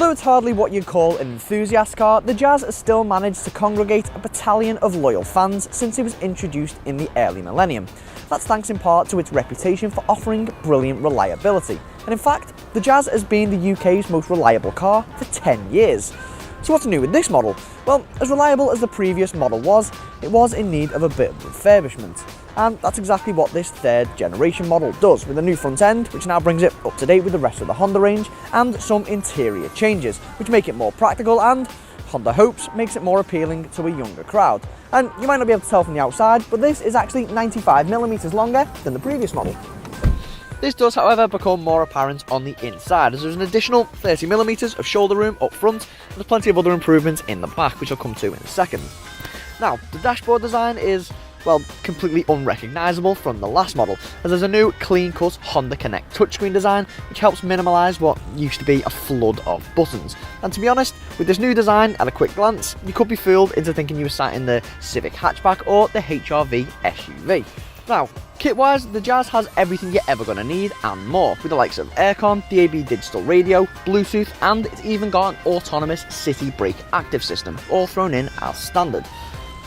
Although it's hardly what you'd call an enthusiast car, the Jazz has still managed to congregate a battalion of loyal fans since it was introduced in the early millennium. That's thanks in part to its reputation for offering brilliant reliability. And in fact, the Jazz has been the UK's most reliable car for 10 years. So what's new with this model? Well, as reliable as the previous model was, it was in need of a bit of refurbishment. And that's exactly what this third generation model does, with a new front end, which now brings it up to date with the rest of the Honda range, and some interior changes, which make it more practical and, Honda hopes, makes it more appealing to a younger crowd. And you might not be able to tell from the outside, but this is actually 95mm longer than the previous model. This does, however, become more apparent on the inside, as there's an additional 30mm of shoulder room up front, and there's plenty of other improvements in the back, which I'll come to in a second. Now, the dashboard design is, well, completely unrecognisable from the last model, as there's a new clean-cut Honda Connect touchscreen design, which helps minimise what used to be a flood of buttons. And to be honest, with this new design, at a quick glance, you could be fooled into thinking you were sat in the Civic hatchback or the HR-V SUV. Now, kit-wise, the Jazz has everything you're ever going to need and more, with the likes of aircon, DAB digital radio, Bluetooth, and it's even got an autonomous city brake active system, all thrown in as standard.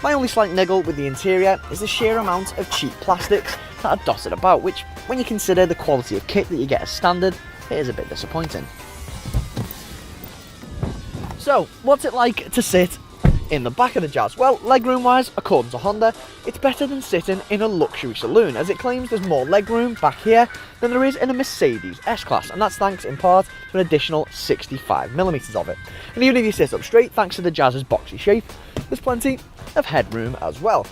My only slight niggle with the interior is the sheer amount of cheap plastics that are dotted about, which, when you consider the quality of kit that you get as standard, it is a bit disappointing. So, what's it like to sit in the back of the Jazz? Well, legroom wise, according to Honda, it's better than sitting in a luxury saloon, as it claims there's more legroom back here than there is in a Mercedes S-Class, and that's thanks in part to an additional 65mm of it. And even if you sit up straight, thanks to the Jazz's boxy shape, there's plenty of headroom as well.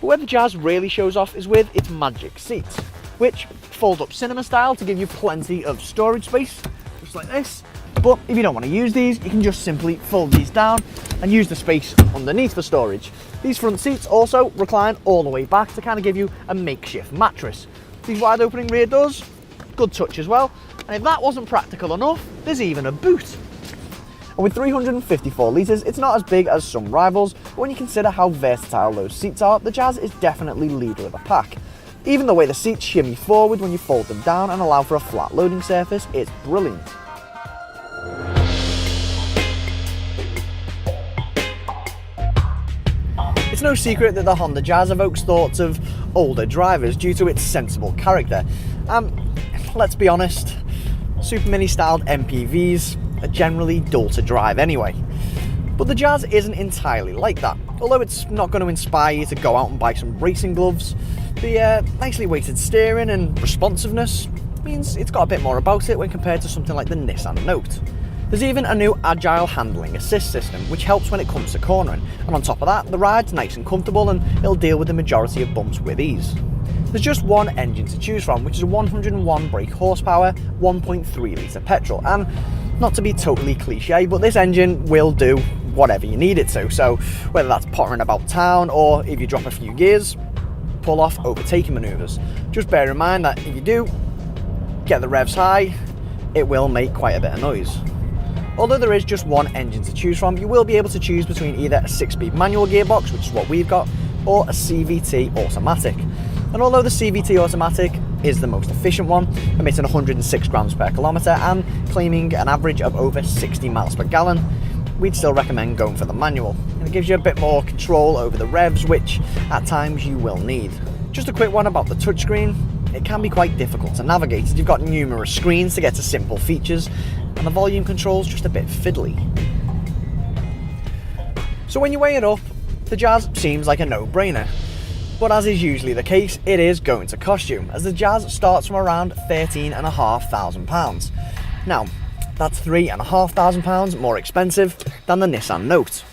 But where the Jazz really shows off is with its magic seats, which fold up cinema style to give you plenty of storage space, just like this. But if you don't want to use these, you can just simply fold these down and use the space underneath for storage. These front seats also recline all the way back to kind of give you a makeshift mattress. These wide opening rear doors, good touch as well. And if that wasn't practical enough, there's even a boot. And with 354 litres, it's not as big as some rivals, but when you consider how versatile those seats are, the Jazz is definitely leader of the pack. Even the way the seats shimmy forward when you fold them down and allow for a flat loading surface is brilliant. It's no secret that the Honda Jazz evokes thoughts of older drivers due to its sensible character. Let's be honest, Super Mini styled MPVs are generally dull to drive anyway. But the Jazz isn't entirely like that. Although it's not going to inspire you to go out and buy some racing gloves, the nicely weighted steering and responsiveness means it's got a bit more about it when compared to something like the Nissan Note. There's even a new agile handling assist system, which helps when it comes to cornering, and on top of that, the ride's nice and comfortable and it'll deal with the majority of bumps with ease. There's just one engine to choose from, which is a 101 brake horsepower, 1.3 litre petrol, and not to be totally cliche, but this engine will do whatever you need it to, so whether that's pottering about town or if you drop a few gears, pull off overtaking manoeuvres. Just bear in mind that if you do get the revs high, it will make quite a bit of noise. Although there is just one engine to choose from, you will be able to choose between either a 6-speed manual gearbox, which is what we've got, or a CVT automatic. And although the CVT automatic is the most efficient one, emitting 106 grams per kilometre and claiming an average of over 60 miles per gallon, we'd still recommend going for the manual. And it gives you a bit more control over the revs, which at times you will need. Just a quick one about the touchscreen. It can be quite difficult to navigate, as you've got numerous screens to get to simple features, and the volume control's just a bit fiddly. So when you weigh it up, the Jazz seems like a no-brainer. But as is usually the case, it is going to cost you, as the Jazz starts from around £13,500. Now, that's £3,500 more expensive than the Nissan Note.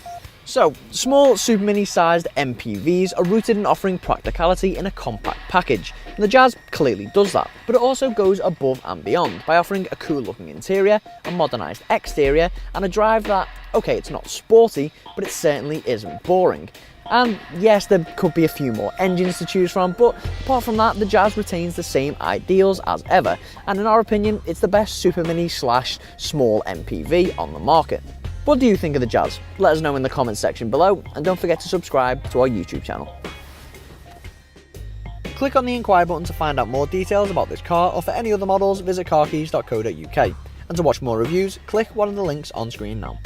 So, small Super Mini sized MPVs are rooted in offering practicality in a compact package, and the Jazz clearly does that, but it also goes above and beyond by offering a cool looking interior, a modernised exterior, and a drive that, okay, it's not sporty, but it certainly isn't boring. And yes, there could be a few more engines to choose from, but apart from that, the Jazz retains the same ideals as ever, and in our opinion, it's the best Super Mini / small MPV on the market. What do you think of the Jazz? Let us know in the comments section below, and don't forget to subscribe to our YouTube channel. Click on the inquire button to find out more details about this car, or for any other models, visit carkeys.co.uk. And to watch more reviews, click one of the links on screen now.